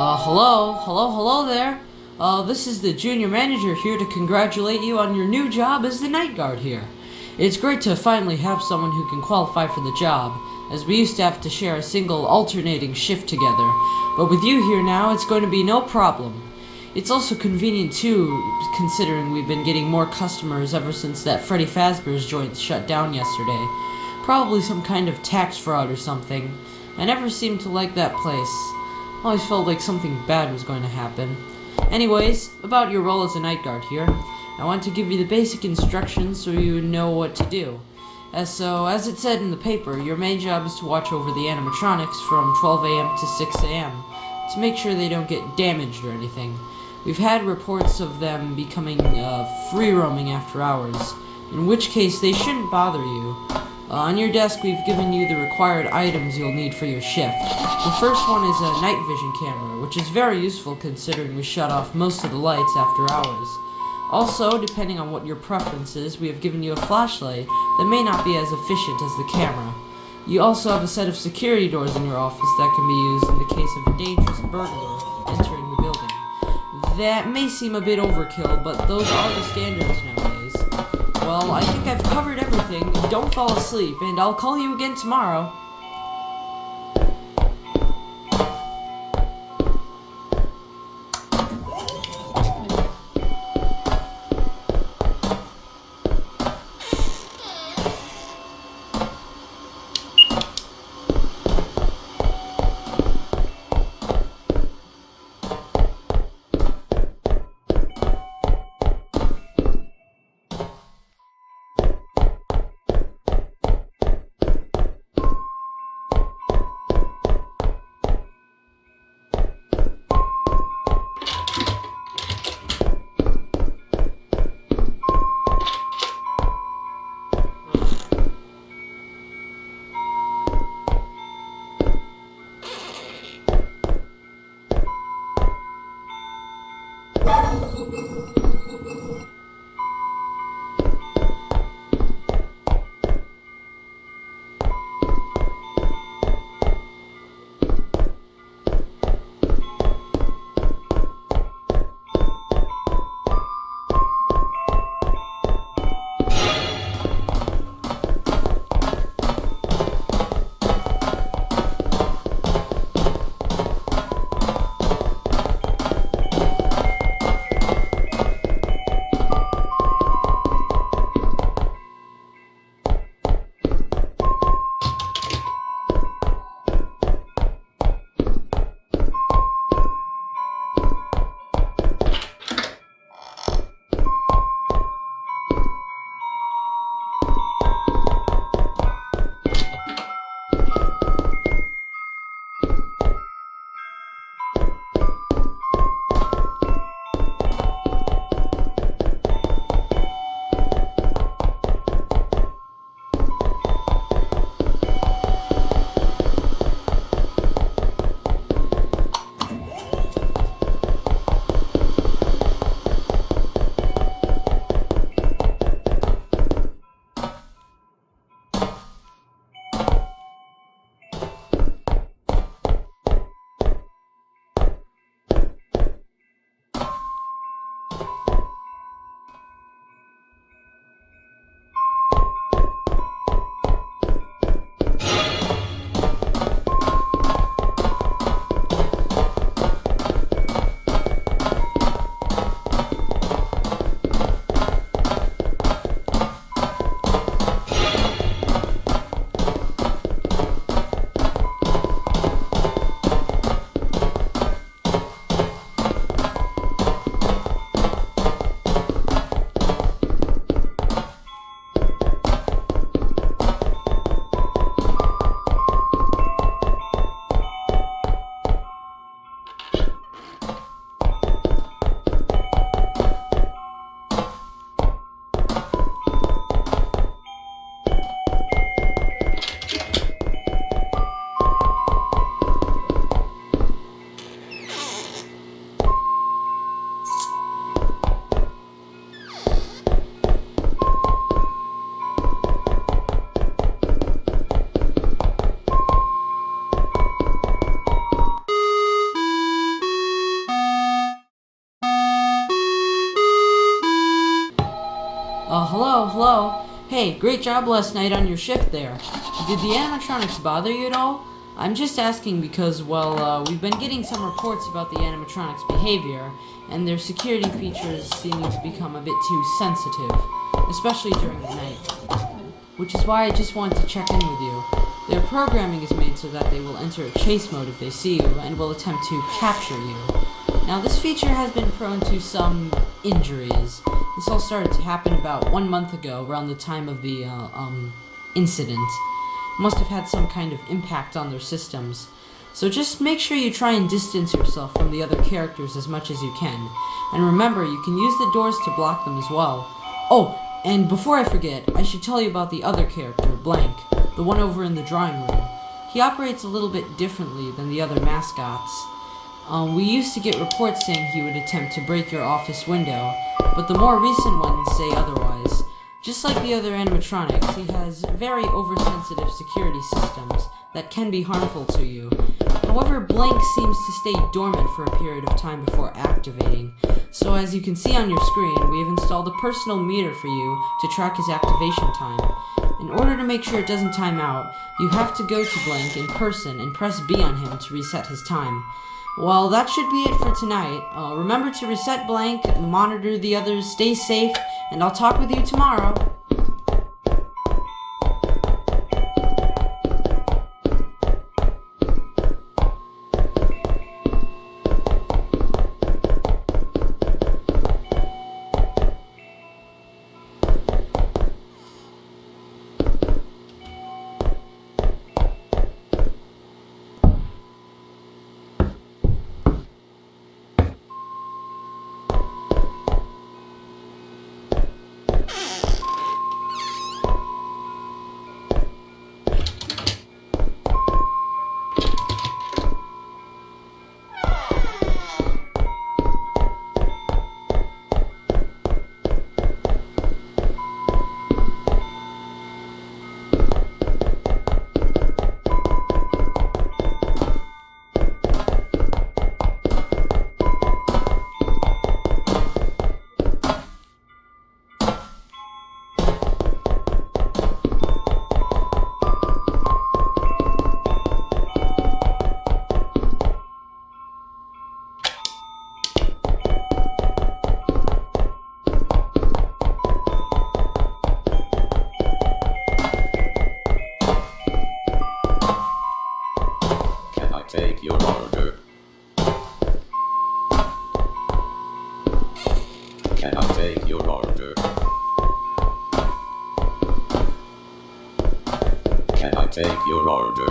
Hello there. This is the junior manager here to congratulate you on your new job as the night guard here. It's great to finally have someone who can qualify for the job, as we used to have to share a single alternating shift together. But with you here now, it's going to be no problem. It's also convenient too, considering we've been getting more customers ever since that Freddy Fazbear's joint shut down yesterday. Probably some kind of tax fraud or something. I never seemed to like that place. Always felt like something bad was going to happen. Anyways, about your role as a night guard here, I want to give you the basic instructions so you know what to do. As it said in the paper, your main job is to watch over the animatronics from 12 a.m. to 6 a.m. to make sure they don't get damaged or anything. We've had reports of them becoming free roaming after hours, in which case they shouldn't bother you. On your desk, we've given you the required items you'll need for your shift. The first one is a night vision camera, which is very useful considering we shut off most of the lights after hours. Also, depending on what your preference is, we have given you a flashlight that may not be as efficient as the camera. You also have a set of security doors in your office that can be used in the case of a dangerous burglar entering the building. That may seem a bit overkill, but those are the standards nowadays. Well, I think I've covered everything. Don't fall asleep, and I'll call you again tomorrow. Hey, great job last night on your shift there. Did the animatronics bother you at all? I'm just asking because, well, we've been getting some reports about the animatronics' behavior, and their security features seeming to become a bit too sensitive, especially during the night. Which is why I just wanted to check in with you. Their programming is made so that they will enter a chase mode if they see you, and will attempt to capture you. Now, this feature has been prone to some injuries. This all started to happen about 1 month ago, around the time of the, incident. Must have had some kind of impact on their systems. So just make sure you try and distance yourself from the other characters as much as you can. And remember, you can use the doors to block them as well. Oh, and before I forget, I should tell you about the other character, Blank, the one over in the drawing room. He operates a little bit differently than the other mascots. We used to get reports saying he would attempt to break your office window, but the more recent ones say otherwise. Just like the other animatronics, he has very oversensitive security systems that can be harmful to you. However, Blank seems to stay dormant for a period of time before activating. So as you can see on your screen, we have installed a personal meter for you to track his activation time. In order to make sure it doesn't time out, you have to go to Blank in person and press B on him to reset his time. Well, that should be it for tonight. Remember to reset Blank, monitor the others, stay safe, and I'll talk with you tomorrow. Take your order. Can I take your order? Can I take your order?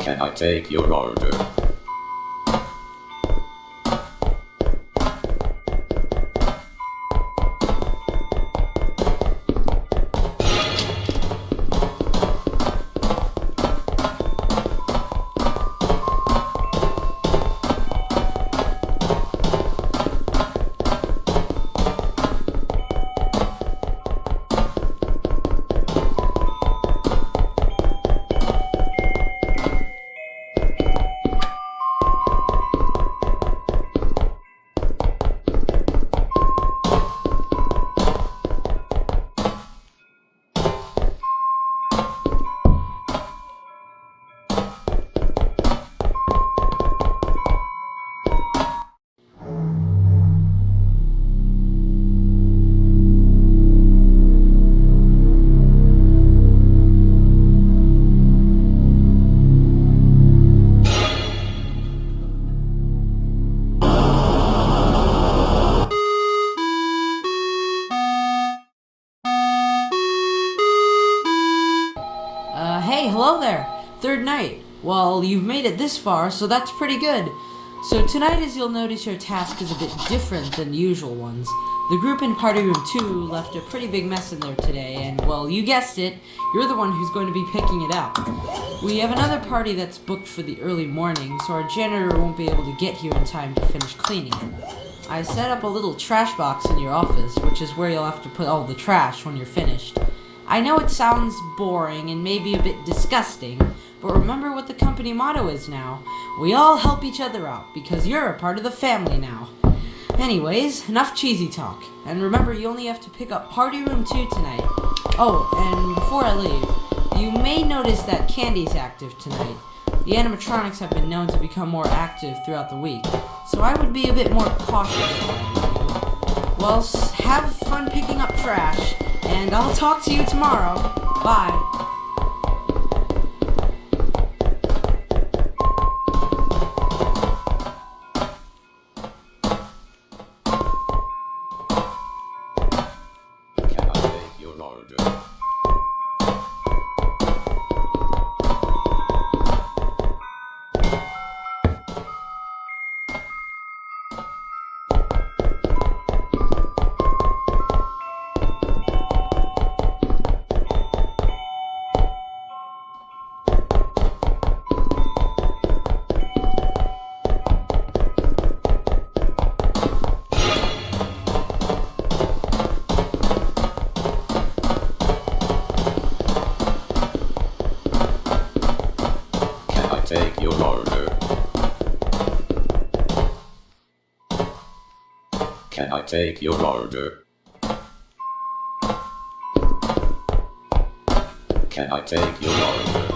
Can I take your order? hey, hello there! Third night. Well, you've made it this far, so that's pretty good. So tonight, as you'll notice, your task is a bit different than the usual ones. The group in Party Room 2 left a pretty big mess in there today, and, well, you guessed it, you're the one who's going to be picking it up. We have another party that's booked for the early morning, so our janitor won't be able to get here in time to finish cleaning. I set up a little trash box in your office, which is where you'll have to put all the trash when you're finished. I know it sounds boring and maybe a bit disgusting, but remember what the company motto is now. We all help each other out, because you're a part of the family now. Anyways, enough cheesy talk. And remember, you only have to pick up Party Room 2 tonight. Oh, and before I leave, you may notice that Candy's active tonight. The animatronics have been known to become more active throughout the week, so I would be a bit more cautious if I were you. Well, have fun picking up trash, and I'll talk to you tomorrow. Bye. Can I take your order? Take your order. Can I take your order?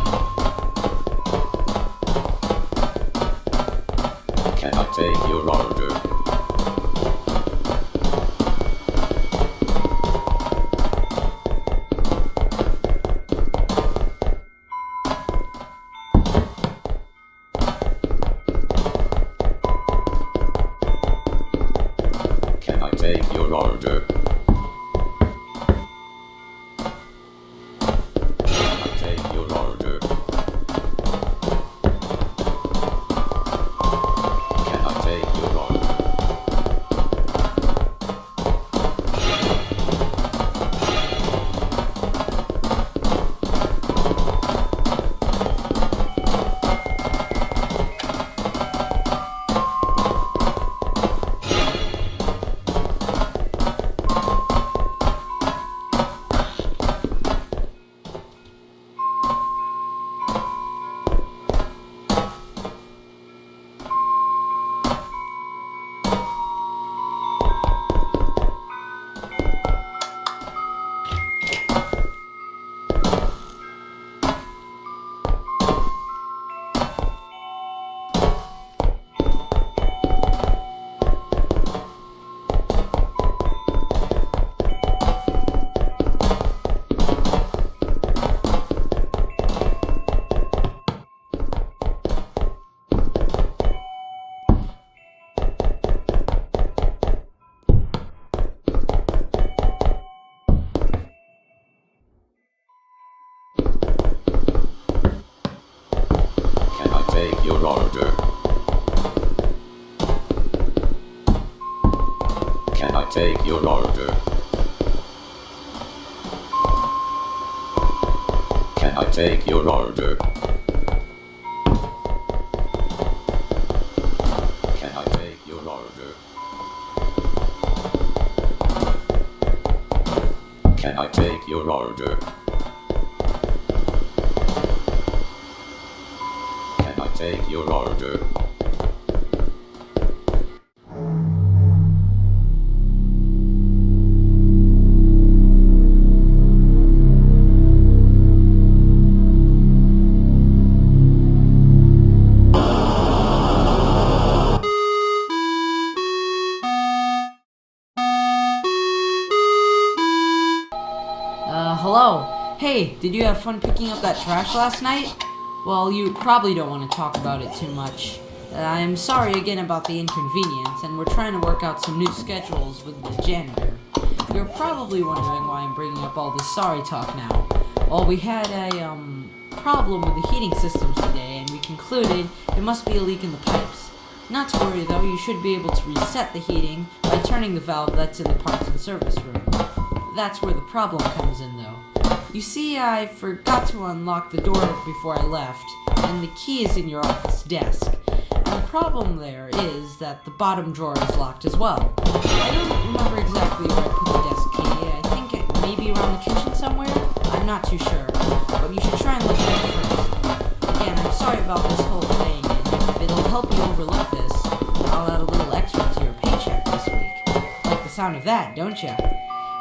Can I take your order? Can I take your order? Can I take your order? Can I take your order? Can I take your order? Take your order. Can I take your order? Can I take your order? Can I take your order? Can I take your order? Can I take your order? Hello. Hey, did you have fun picking up that trash last night? Well, you probably don't want to talk about it too much. I'm sorry again about the inconvenience, and we're trying to work out some new schedules with the janitor. You're probably wondering why I'm bringing up all this sorry talk now. Well, we had a, problem with the heating systems today, and we concluded it must be a leak in the pipes. Not to worry though, you should be able to reset the heating by turning the valve that's in the parts and service room. That's where the problem comes in though. You see, I forgot to unlock the door before I left, and the key is in your office desk. And the problem there is that the bottom drawer is locked as well. I don't remember exactly where I put the desk key. I think it may be around the kitchen somewhere. I'm not too sure, but you should try and look at it first. Again, I'm sorry about this whole thing, and if it'll help you overlook this, I'll add a little extra to your paycheck this week. Like the sound of that, don't you?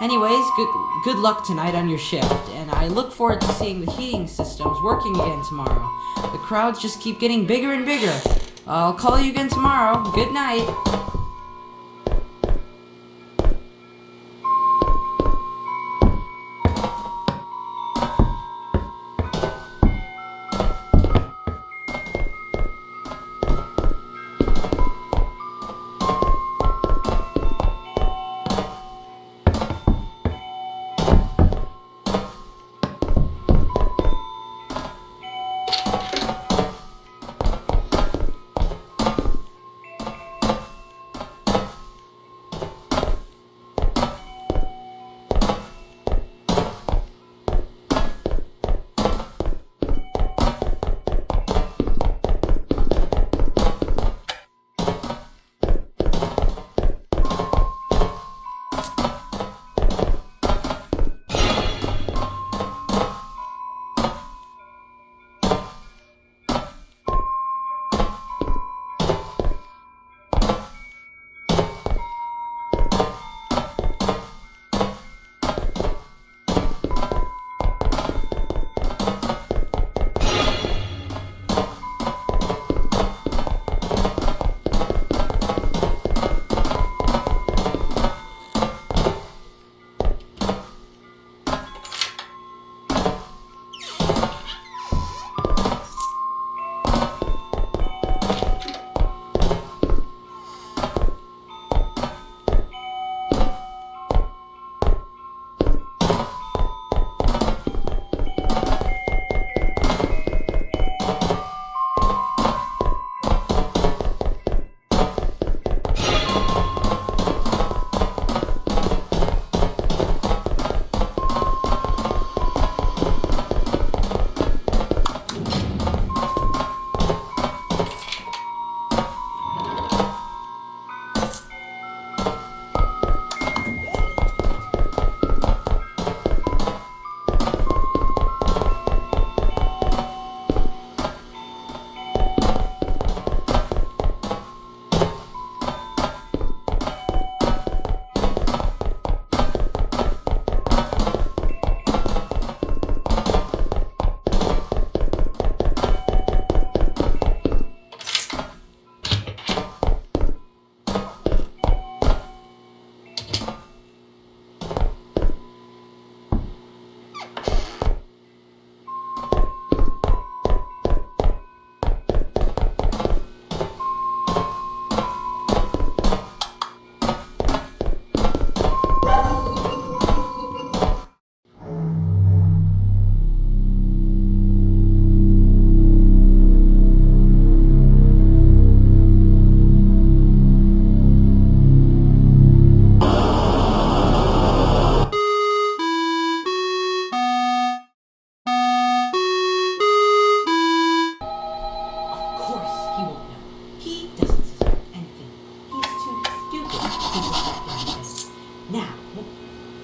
Anyways, good luck tonight on your shift, and I look forward to seeing the heating systems working again tomorrow. The crowds just keep getting bigger and bigger. I'll call you again tomorrow. Good night.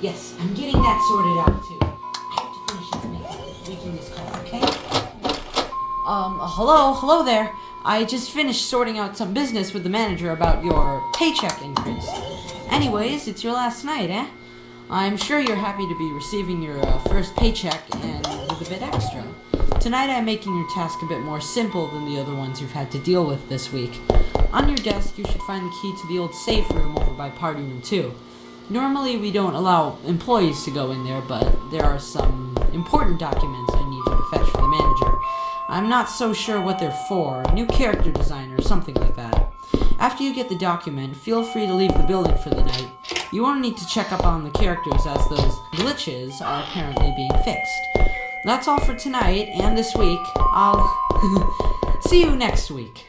Yes, I'm getting that sorted out too. I have to finish making this call, okay? Hello there. I just finished sorting out some business with the manager about your paycheck increase. Anyways, it's your last night, eh? I'm sure you're happy to be receiving your first paycheck and with a bit extra. Tonight I'm making your task a bit more simple than the other ones you've had to deal with this week. On your desk, you should find the key to the old safe room over by Party Room 2. Normally, we don't allow employees to go in there, but there are some important documents I need you to fetch for the manager. I'm not so sure what they're for, new character design or something like that. After you get the document, feel free to leave the building for the night. You won't need to check up on the characters as those glitches are apparently being fixed. that's all for tonight and this week. I'll see you next week.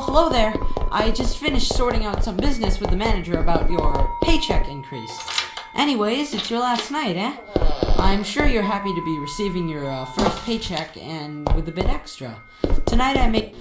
Hello there. I just finished sorting out some business with the manager about your paycheck increase. Anyways, it's your last night, eh? I'm sure you're happy to be receiving your first paycheck and with a bit extra. Tonight I make...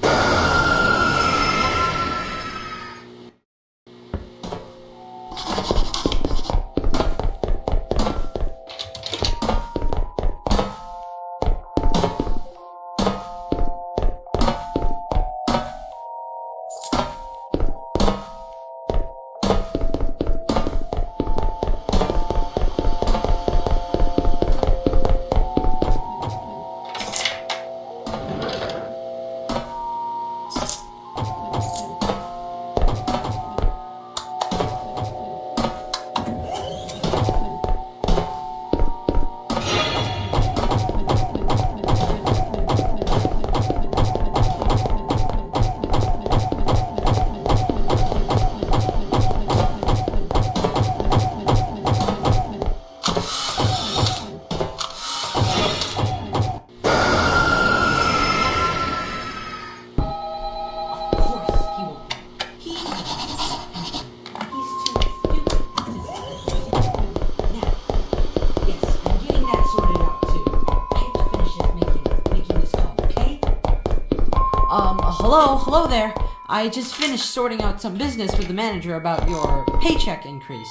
Hello there. I just finished sorting out some business with the manager about your paycheck increase.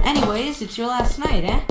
Anyways, it's your last night, eh?